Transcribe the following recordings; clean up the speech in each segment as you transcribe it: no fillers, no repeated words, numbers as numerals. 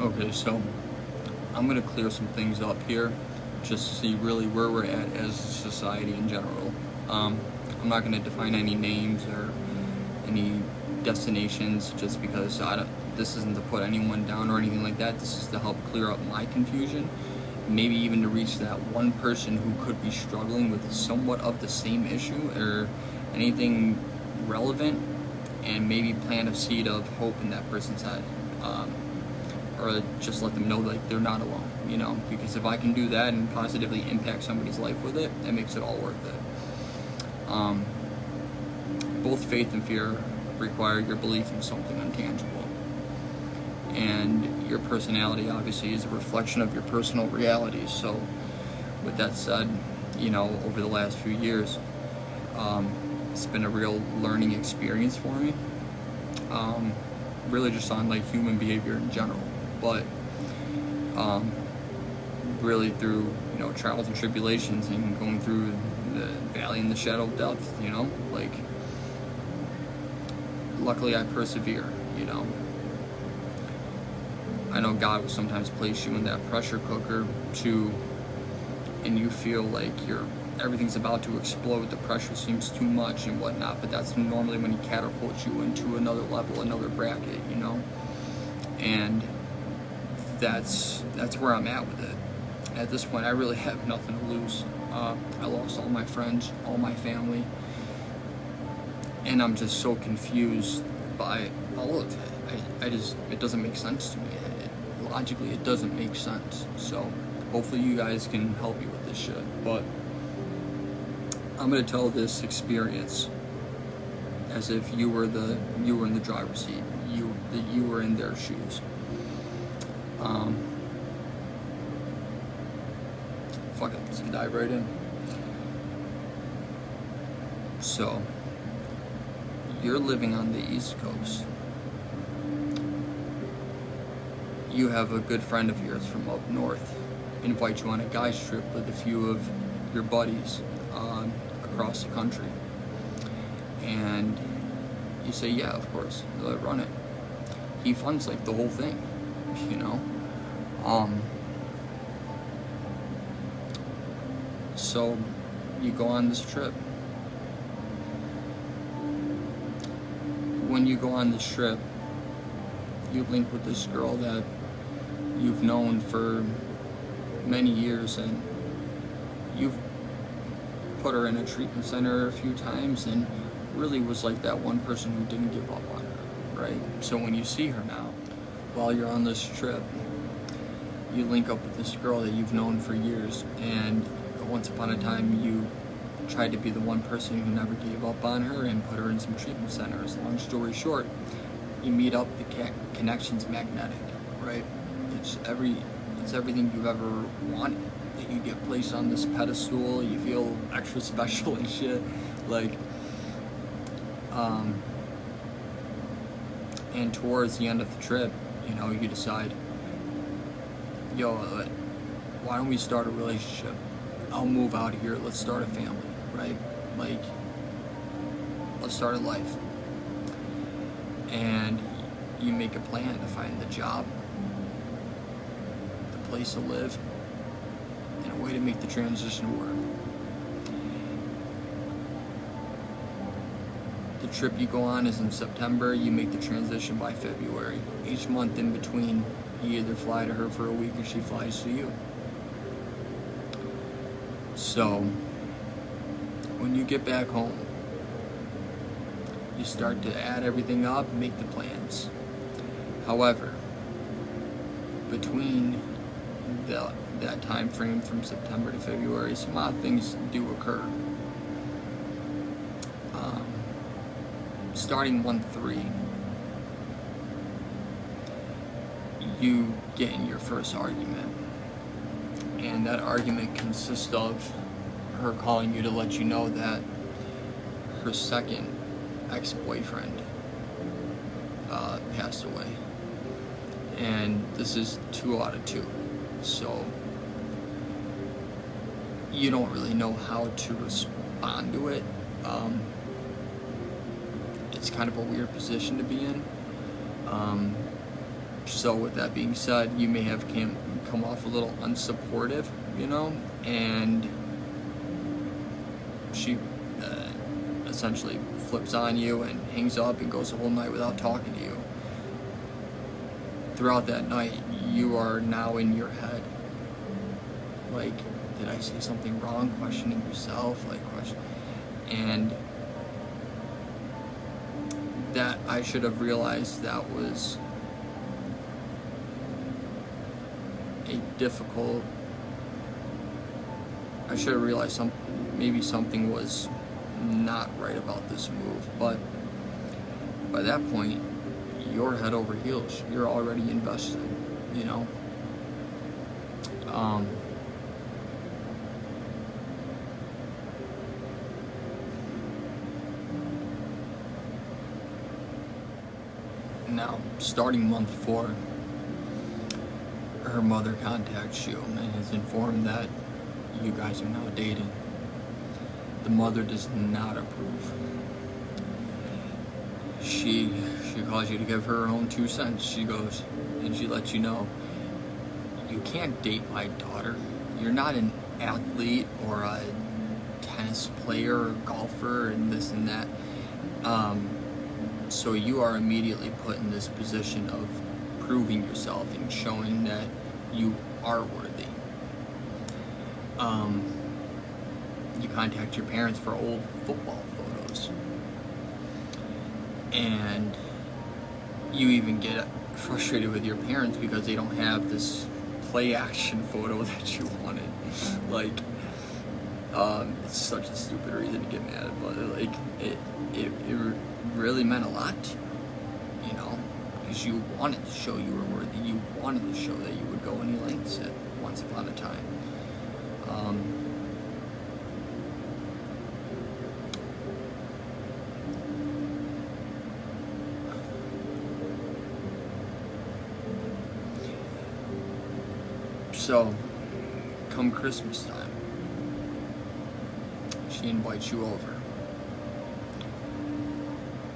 Okay, so I'm gonna clear some things up here, just to see really where we're at as a society in general. I'm not gonna define any names or any destinations, just because I don't. This isn't to put anyone down or anything like that. This is to help clear up my confusion, maybe even to reach that one person who could be struggling with somewhat of the same issue or anything relevant, and maybe plant a seed of hope in that person's head. Or just let them know like they're not alone, because if I can do that and positively impact somebody's life with it, that makes it all worth it. Both faith and fear require your belief in something intangible, and your personality obviously is a reflection of your personal realities. So with that said, over the last few years, it's been a real learning experience for me, really just on like human behavior in general, but really through trials and tribulations and going through the valley and the shadow of death, like luckily I persevere. I know God will sometimes place you in that pressure cooker and you feel like everything's about to explode, the pressure seems too much and whatnot, but that's normally when he catapults you into another level, another bracket, and that's where I'm at with it. At this point, I really have nothing to lose. I lost all my friends, all my family, and I'm just so confused by all of it. It doesn't make sense to me. Logically, it doesn't make sense. So hopefully you guys can help me with this shit. But I'm gonna tell this experience as if you were in the driver's seat. You were in their shoes. Fuck it, let's dive right in. So, you're living on the East Coast. You have a good friend of yours from up north invite you on a guy's trip with a few of your buddies across the country. And you say, yeah, of course, run it. He funds like the whole thing, So you go on this trip. When you go on this trip, you link with this girl that you've known for many years, and you've put her in a treatment center a few times and really was like that one person who didn't give up on her, right? So when you see her now, while you're on this trip, you link up with this girl that you've known for years, and once upon a time you tried to be the one person who never gave up on her and put her in some treatment centers. Long story short, you meet up, the connection's magnetic, right? It's everything you've ever wanted. That you get placed on this pedestal, you feel extra special and shit, and towards the end of the trip, you decide, why don't we start a relationship? I'll move out here, let's start a family, right? Let's start a life. And you make a plan to find the job, the place to live, and a way to make the transition work. The trip you go on is in September, you make the transition by February. Each month in between, you either fly to her for a week or she flies to you. So, when you get back home, you start to add everything up, make the plans. However, between that time frame from September to February, some odd things do occur. Starting 1/3, you get in your first argument, and that argument consists of her calling you to let you know that her second ex-boyfriend passed away, and this is 2 out of 2, so you don't really know how to respond to it. It's kind of a weird position to be in. So with that being said, you may have come off a little unsupportive, and she essentially flips on you and hangs up and goes the whole night without talking to you. Throughout that night, you are now in your head. Like, did I say something wrong? Questioning yourself, and that I should have realized that was I should have realized maybe something was not right about this move, but by that point, you're head over heels. You're already invested, Now, starting month 4, her mother contacts you and is informed that you guys are now dating. The mother does not approve. She calls you to give her own 2 cents. She goes and she lets you know, you can't date my daughter. You're not an athlete or a tennis player or golfer and this and that. So you are immediately put in this position of proving yourself and showing that you are worthy. You contact your parents for old football photos. And you even get frustrated with your parents because they don't have this play action photo that you wanted. It's such a stupid reason to get mad, but it really meant a lot to you, because you wanted to show you were worthy. You wanted to show that you would go any lengths at once upon a time. So, come Christmas time, she invites you over.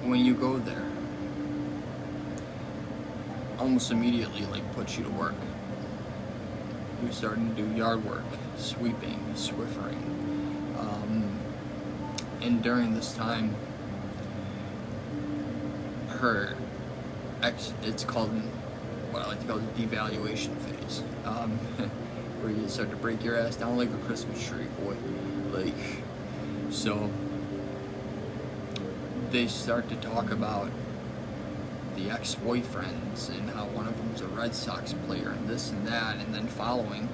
When you go there, almost immediately, puts you to work. You're starting to do yard work, sweeping, swiffering. And during this time, it's called what I like to call the devaluation phase, where you start to break your ass down like a Christmas tree, boy. So they start to talk about the ex-boyfriends and how one of them's a Red Sox player and this and that, and then following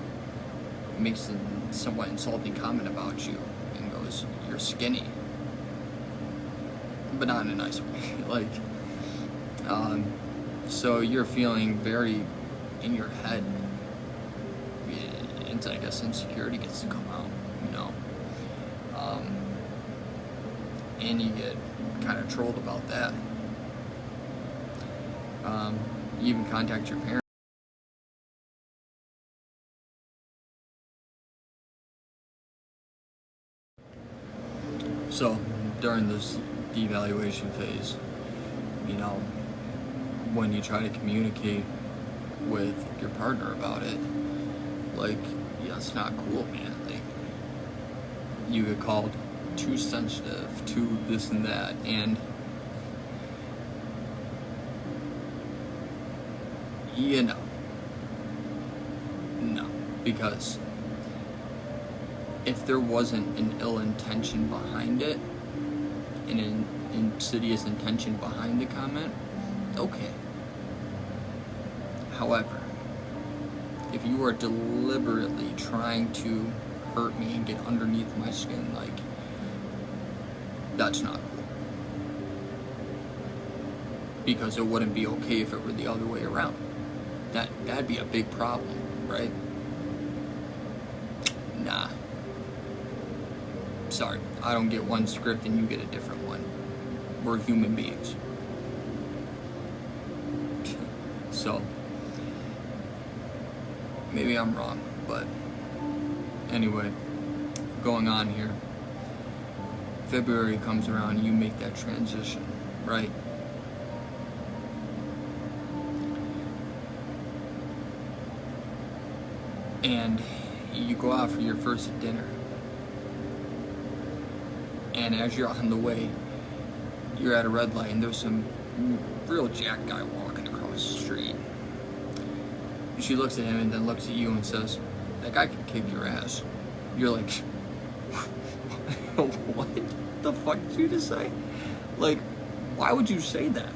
makes a somewhat insulting comment about you and goes, "You're skinny," but not in a nice way. So you're feeling very in your head, and I guess insecurity gets to come out, and you get kind of trolled about that. You even contact your parents. So during this devaluation phase, when you try to communicate with your partner about it, it's not cool, man. You get called too sensitive, too this and that, and no, because if there wasn't an ill intention behind it, an insidious intention behind the comment, okay. However, if you are deliberately trying to hurt me and get underneath my skin, that's not cool. Because it wouldn't be okay if it were the other way around. That'd be a big problem, right? Nah. Sorry, I don't get one script and you get a different one. We're human beings. So, maybe I'm wrong, but anyway, going on here. February comes around, you make that transition, right? and you go out for your first dinner, and as you're on the way, you're at a red light and there's some real jack guy walking across the street. She looks at him and then looks at you and says, "That guy can kick your ass." You're like, what the fuck did you just say? Like, why would you say that?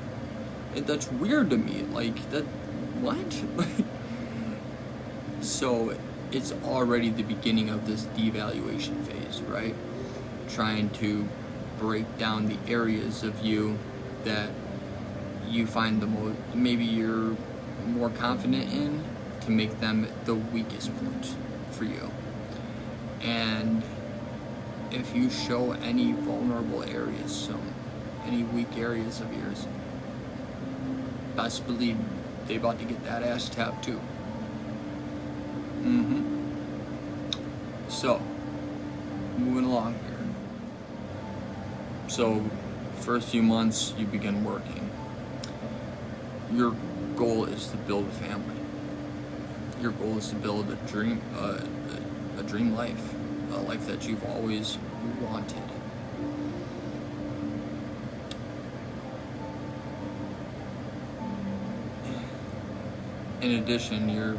That's weird to me. Like, that, what? So it's already the beginning of this devaluation phase, right? Trying to break down the areas of you that you find the most, maybe you're more confident in, to make them the weakest point for you. And if you show any vulnerable areas, any weak areas of yours, best believe they about to get that ass tapped too. So, moving along here. So, first few months you begin working. Your goal is to build a family. Your goal is to build a dream life, a life that you've always wanted. In addition, you're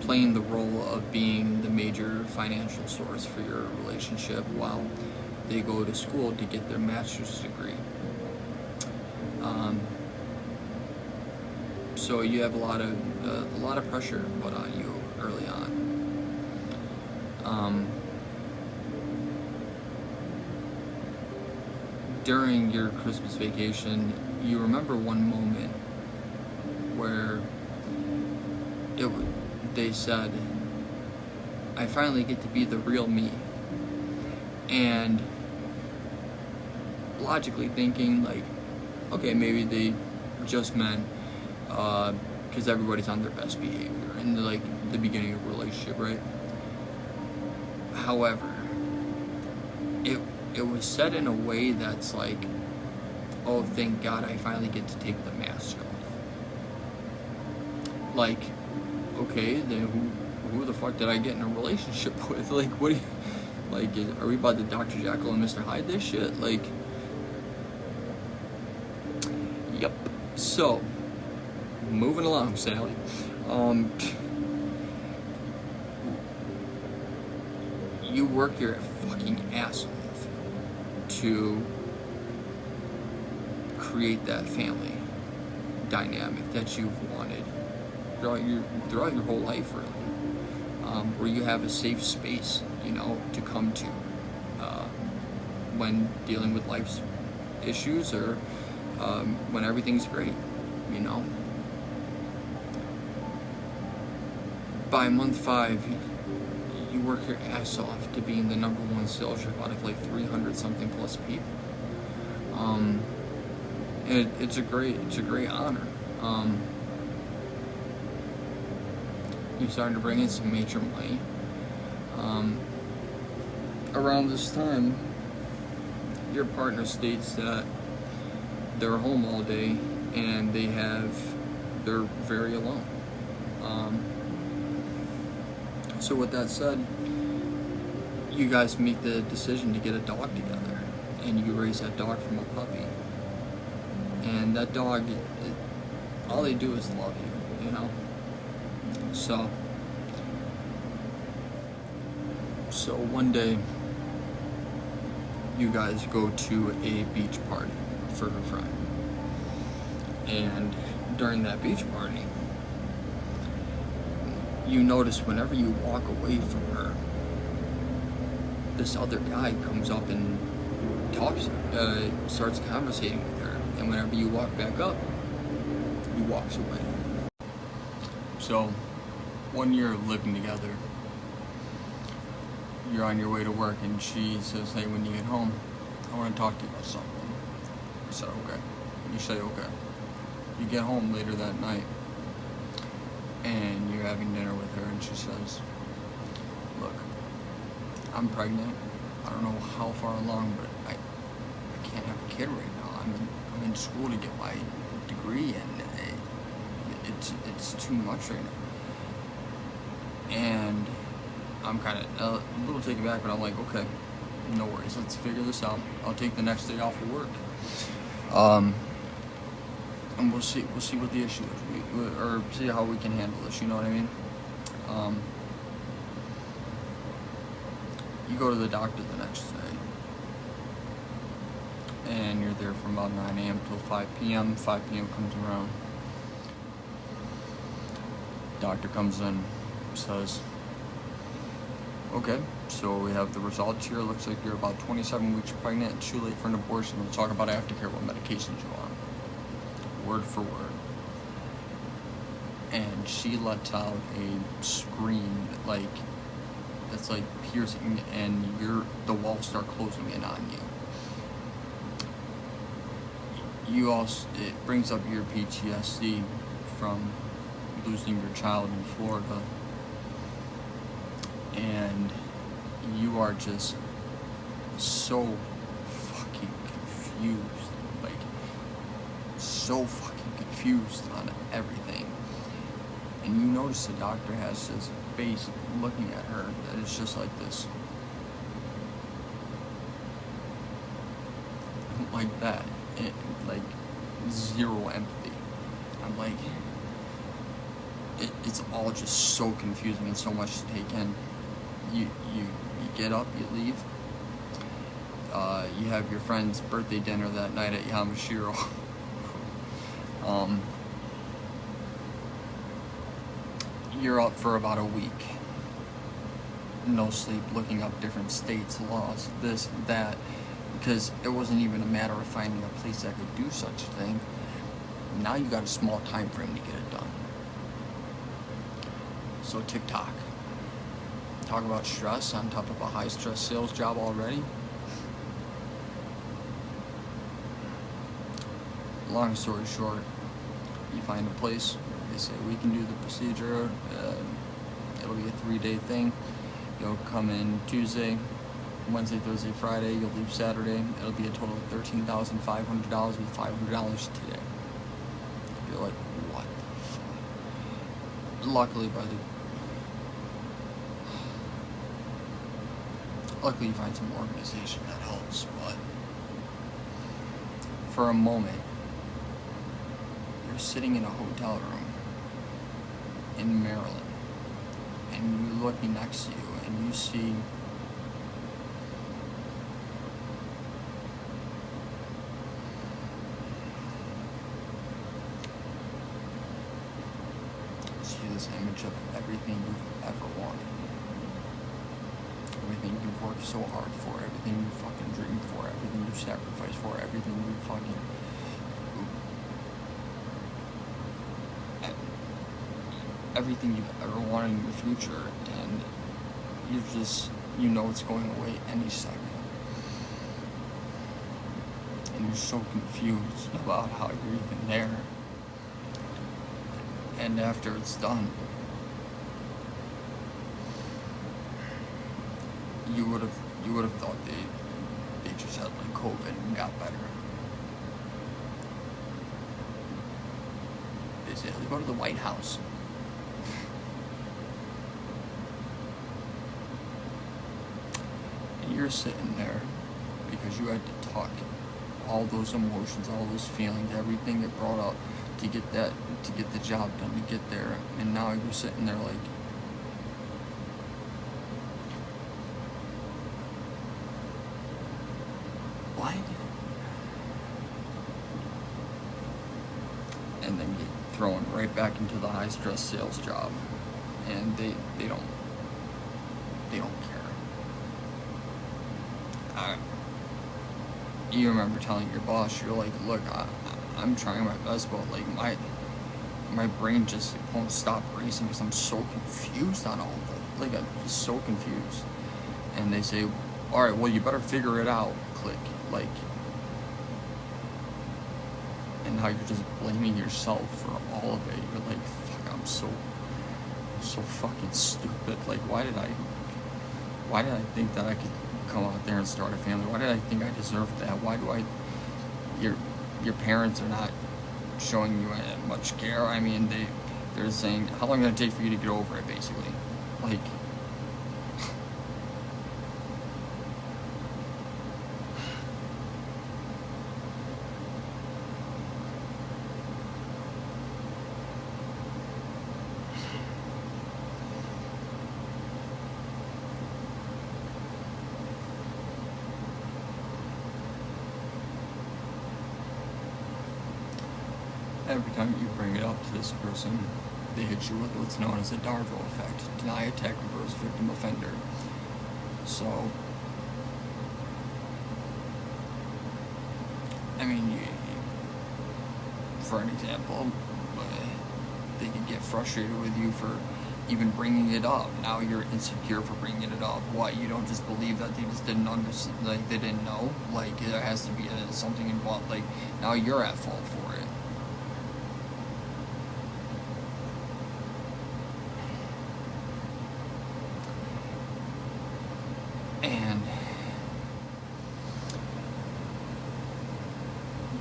playing the role of being the major financial source for your relationship while they go to school to get their master's degree. So you have a lot of pressure put on you early on. During your Christmas vacation, you remember one moment where they said, "I finally get to be the real me." And logically thinking, like, okay, maybe they just meant because everybody's on their best behavior in the beginning of a relationship, right? However, it was said in a way that's like, oh, thank God I finally get to take the mask off. Like, okay, then who the fuck did I get in a relationship with? Like, what do you, like, are we about to Dr. Jekyll and Mr. Hyde this shit? Like, yep. So, moving along, Sally. You work your fucking ass off to create that family dynamic that you've wanted throughout your whole life, really, where you have a safe space, to come to when dealing with life's issues or when everything's great, By month 5, you work your ass off to being the number 1 sales rep out of 300 something plus people. It's a great honor. You're starting to bring in some major money. Around this time, your partner states that they're home all day and they're very alone. So with that said, you guys make the decision to get a dog together, and you raise that dog from a puppy. And that dog, all they do is love you, So one day, you guys go to a beach party for her friend. And during that beach party, you notice whenever you walk away from her, this other guy comes up and starts conversating with her. And whenever you walk back up, he walks away. So, 1 year of living together, you're on your way to work and she says, "Hey, when you get home, I want to talk to you about something." I said, "Okay." You say, "Okay." You get home later that night and you're having dinner with her and she says, "Look, I'm pregnant. I don't know how far along, but I can't have a kid right now. I'm in school to get my degree and it's too much right now." And I'm kind of a little taken back, but I'm like, okay, no worries, let's figure this out. I'll take the next day off of work. And we'll see what the issue is, or see how we can handle this, you know what I mean? You go to the doctor the next day, and you're there from about 9 a.m. till 5 p.m. 5 p.m. comes around. Doctor comes in, says, okay, so we have the results here. Looks like you're about 27 weeks pregnant, too late for an abortion. We'll talk about aftercare, what medications you're on. Word for word. And she lets out a scream like that's like piercing, and the walls start closing in on you. It brings up your PTSD from losing your child in Florida, and you are just so fucking confused, like so fucking confused on everything. And you notice the doctor has his face looking at her that is just like this, like that, like zero empathy. I'm like, it's all just so confusing and so much to take in. You get up, you leave. You have your friend's birthday dinner that night at Yamashiro. You're up for about a week. No sleep, looking up different states' laws, this, that, because it wasn't even a matter of finding a place that could do such a thing. Now you got a small time frame to get it done. So TikTok. Talk about stress on top of a high stress sales job already. Long story short, you find a place, they say we can do the procedure, it'll be a 3-day thing. You'll come in Tuesday, Wednesday, Thursday, Friday, you'll leave Saturday. It'll be a total of $13,500 with $500 today. You're like, what the fuck? Luckily you find some organization that helps, but for a moment, you're sitting in a hotel room in Maryland, and you're looking next to you, and you see this image of everything you've ever wanted, everything you've worked so hard for, everything you fucking dreamed for, everything you sacrificed for, everything you fucking everything you've ever wanted in your future, and you know it's going away any second. And you're so confused about how you're even there. And after it's done, you would have thought they just had like COVID and got better. They say, go to the White House. And you're sitting there because you had to talk all those emotions, all those feelings, everything that brought up to get the job done, to get there, and now you're sitting there like, what? And then get thrown right back into the high stress sales job, and they don't care. You remember telling your boss, you're like, look, I'm trying my best, but like my brain just won't stop racing because I'm so confused on all of it. Like, I'm just so confused. And they say, all right, well, you better figure it out. Click. Like, and how you're just blaming yourself for all of it. You're like, fuck, I'm so fucking stupid. Like, why did I think that I could come out there and start a family? Why did I think I deserved that? Why do your parents are not showing you much care. I mean, they're saying, how long is it going to take for you to get over it, basically? Like, every time you bring it up to this person, they hit you with what's known as a Darville effect: deny, attack, reverse, victim, offender. So, I mean, for an example, they could get frustrated with you for even bringing it up. Now you're insecure for bringing it up. Why? You don't just believe that they just didn't understand, like they didn't know? Like, there has to be something involved. Like, now you're at fault for it. And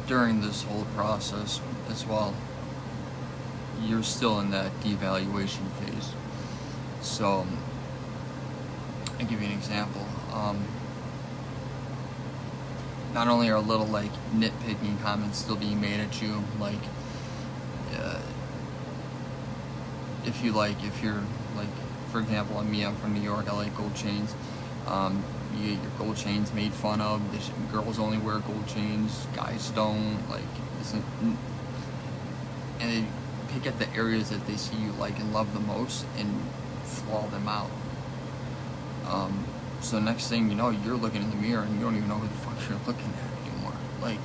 during this whole process as well, you're still in that devaluation phase. So, I'll give you an example. Not only are little, like, nitpicking comments still being made at you, like, if you're, like, for example, on me, I'm from New York, I like gold chains. You get your gold chains made fun of. Girls only wear gold chains, guys don't. Like, and they pick at the areas that they see you like and love the most and flaw them out. So next thing you know, you're looking in the mirror and you don't even know who the fuck you're looking at anymore. Like,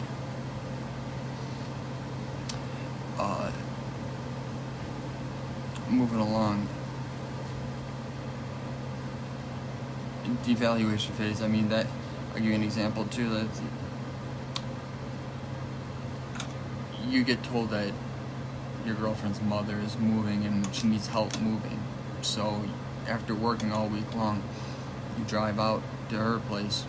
moving along. Devaluation phase, I mean, that, I'll give you an example too, that you get told that your girlfriend's mother is moving and she needs help moving. So after working all week long, you drive out to her place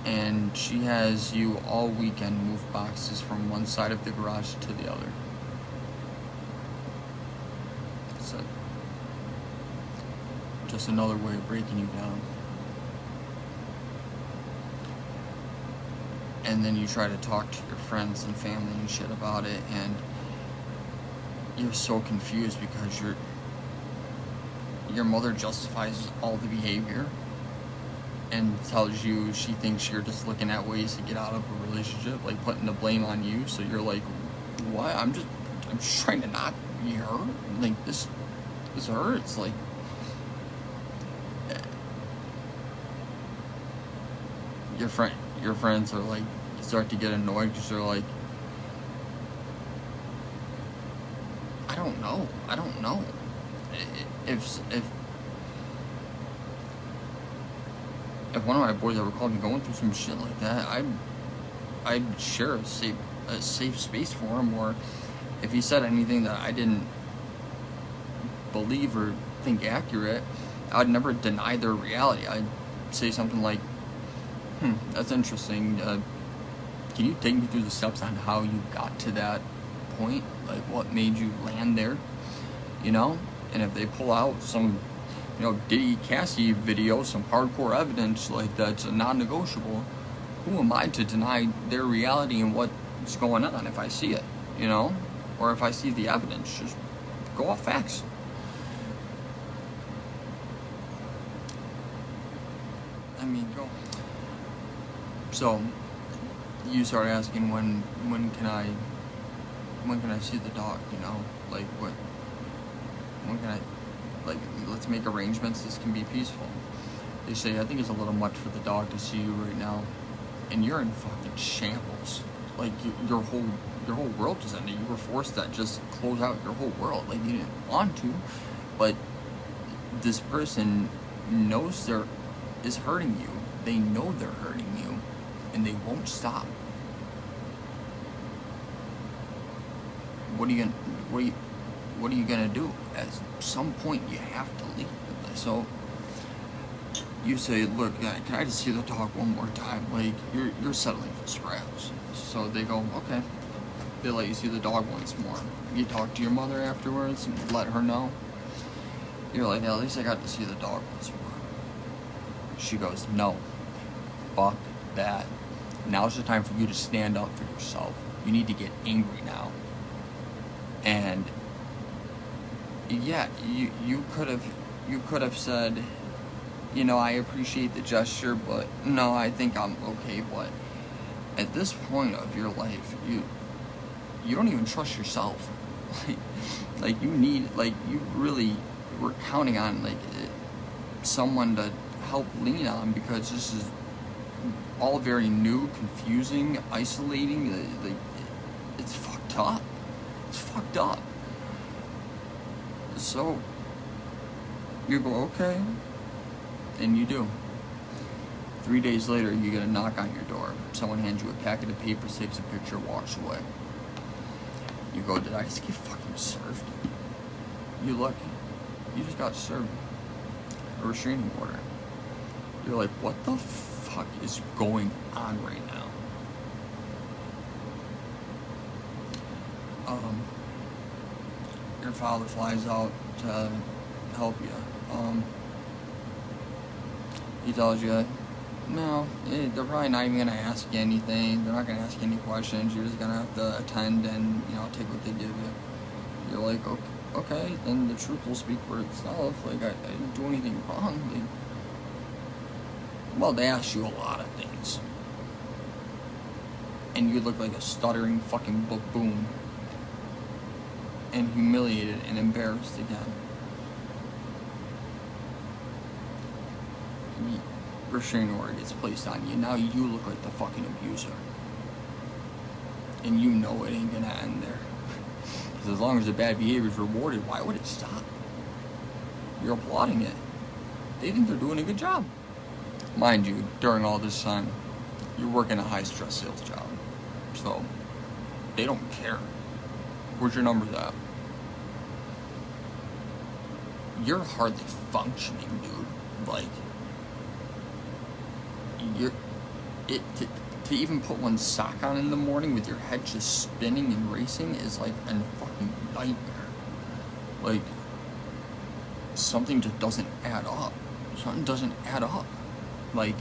and she has you all weekend move boxes from one side of the garage to the other. So just another way of breaking you down. And then you try to talk to your friends and family and shit about it, and you're so confused because your mother justifies all the behavior and tells you she thinks you're just looking at ways to get out of a relationship, like putting the blame on you. So you're like, what? I'm just trying to not be hurt. Like, this hurts. Like, your friends are like, start to get annoyed because they're like, I don't know. If one of my boys ever called me going through some shit like that, I'd share a safe space for him. Or if he said anything that I didn't believe or think accurate, I'd never deny their reality. I'd say something like, that's interesting. Can you take me through the steps on how you got to that point? Like, what made you land there? You know? And if they pull out some, Diddy Cassie video, some hardcore evidence, like, that's a non-negotiable, who am I to deny their reality and what's going on if I see it, Or if I see the evidence, just go off facts. I mean, go. So, you start asking when can I see the dog, Like, when can I, like, let's make arrangements, this can be peaceful. They say, I think it's a little much for the dog to see you right now. And you're in fucking shambles. Like, your whole world just ended. You were forced to just close out your whole world. Like, you didn't want to, but this person knows is hurting you. They know they're hurting you, and they won't stop. What are you gonna do? At some point, you have to leave. So you say, look, can I just see the dog one more time? Like, you're settling for scraps. So they go, okay. They let you see the dog once more. You talk to your mother afterwards and let her know. You're like, at least I got to see the dog once more. She goes, no, fuck that. Now's the time for you to stand up for yourself. You need to get angry now. And yeah, you could have said, you know, I appreciate the gesture, but no, I think I'm okay. But at this point of your life, you don't even trust yourself. Like you need, like, you really were counting on, like, someone to help lean on, because this is all very new, confusing, isolating. Like, it's fucked up. It's fucked up. So you go, okay, and you do. 3 days later, you get a knock on your door. Someone hands you a packet of papers, takes a picture, walks away. You go, did I just get fucking served? You look, you just got served a restraining order. You're like, what the fuck is going on right now? Your father flies out to help you. He tells you, no, they're probably not even gonna ask you anything. They're not gonna ask you any questions. You're just gonna have to attend and, you know, take what they give you. You're like, okay, then the truth will speak for itself. Like, I didn't do anything wrong. Like, well, they asked you a lot of things, and you look like a stuttering fucking baboon, and humiliated and embarrassed again. Restraining order gets placed on you. Now you look like the fucking abuser, and you know it ain't gonna end there. Because as long as the bad behavior is rewarded, why would it stop? You're applauding it. They think they're doing a good job. Mind you, during all this time, you're working a high-stress sales job, so they don't care. Where's your numbers at? You're hardly functioning, dude. Like, to even put one sock on in the morning with your head just spinning and racing is like a fucking nightmare. Like, something just doesn't add up. Something doesn't add up. Like,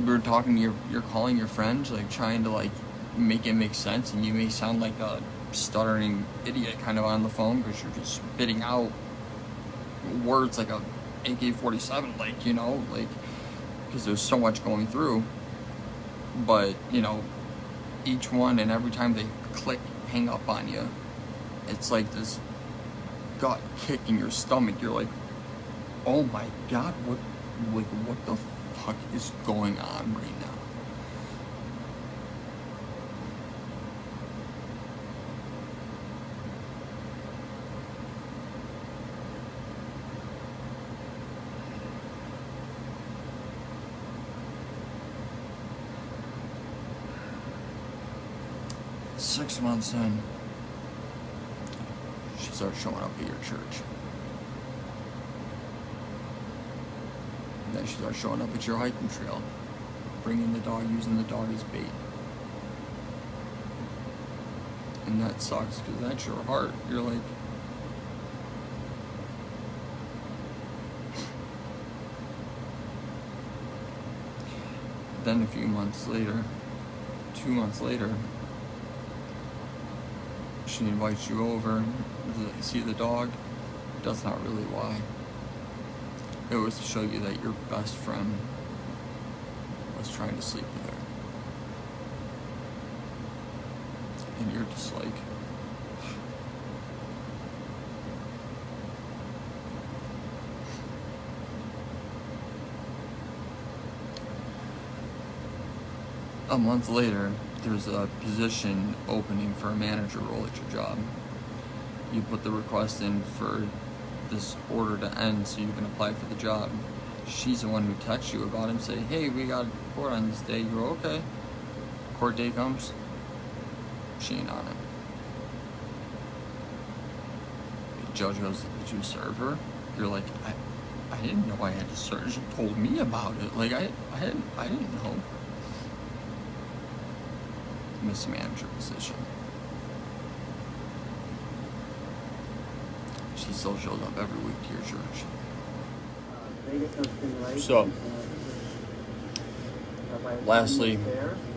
you're talking, you're calling your friends, like, trying to, like, make it make sense, and you may sound like a stuttering idiot kind of on the phone because you're just spitting out words like a AK-47, like, you know, like, because there's so much going through. But, you know, each one, and every time they click, hang up on you, it's like this gut kick in your stomach. You're like, oh my god, what the fuck is going on right now? Six months in, she starts showing up at your church. And then she starts showing up at your hiking trail, bringing the dog, using the dog as bait. And that sucks, because that's your heart. You're like, then a few months later, 2 months later, she invites you over to see the dog. That's not really why. It was to show you that your best friend was trying to sleep with her. And you're just like, a month later, there's a position opening for a manager role at your job. You put the request in for this order to end so you can apply for the job. She's the one who texts you about it and say, hey, we got court on this day. You go, okay. Court day comes, she ain't on it. The judge goes, did you serve her? You're like, I didn't know I had to serve. She told me about it. Like, I didn't know. Miss Manager position. She still shows up every week to your church. So, Lastly,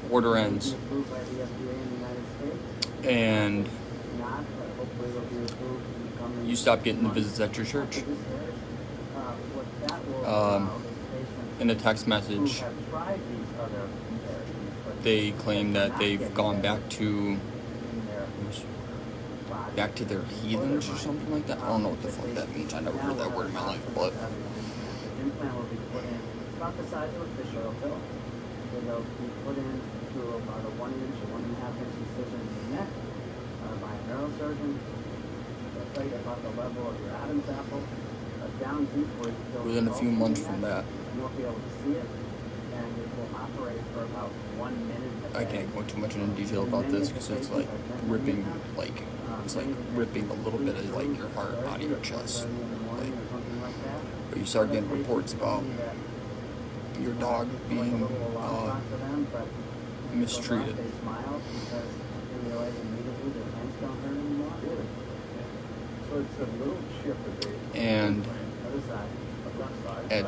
order ends. And you stop getting the visits at your church. In a text message, they claim that they've gone back to their heathens or something like that. I don't know what the fuck that means. I never heard that word in my life, but implant will be put in about the size of a fish oil pill. It'll be put into about a 1 inch or 1.5 inch incision in the neck by a neurosurgeon. They'll plate about the level of your Adam's apple, down deep where you feel within a few months from that, you won't be able to see it, and it will operate for about 1 minute. I can't go too much into detail about this because it's like ripping, it's like ripping a little bit of like your heart out of your chest. Like, but you start getting reports about your dog being mistreated. And at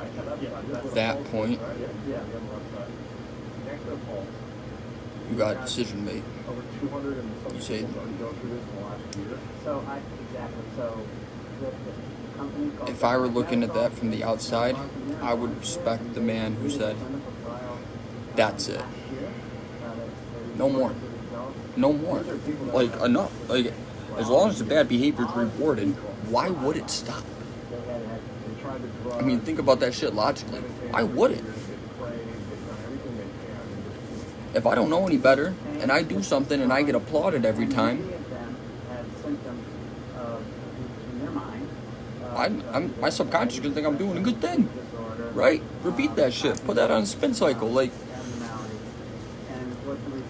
that point, you got a decision made. You say, if I were looking at that from the outside, I would respect the man who said, that's it. No more. No more. Like, enough. Like, as long as the bad behavior is rewarded, why would it stop? I mean, think about that shit logically. Why would it? If I don't know any better, and I do something and I get applauded every time, my subconscious gonna think I'm doing a good thing, right? Repeat that shit. Put that on a spin cycle. Like,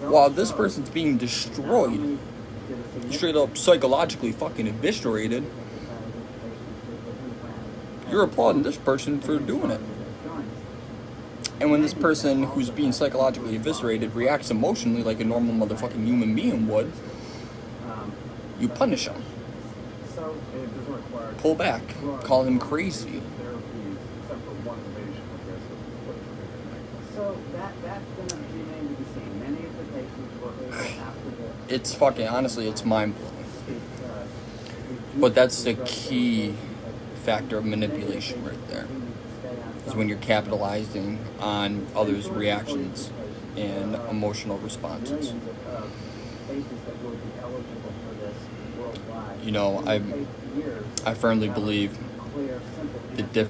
while this person's being destroyed, straight up psychologically fucking eviscerated, you're applauding this person for doing it. And when this person who's being psychologically eviscerated reacts emotionally like a normal motherfucking human being would, you punish him. Pull back. Call him crazy. It's fucking, honestly, it's mind-blowing. But that's the key factor of manipulation right there. Is when you're capitalizing on others' reactions and emotional responses. You know, I firmly believe the difference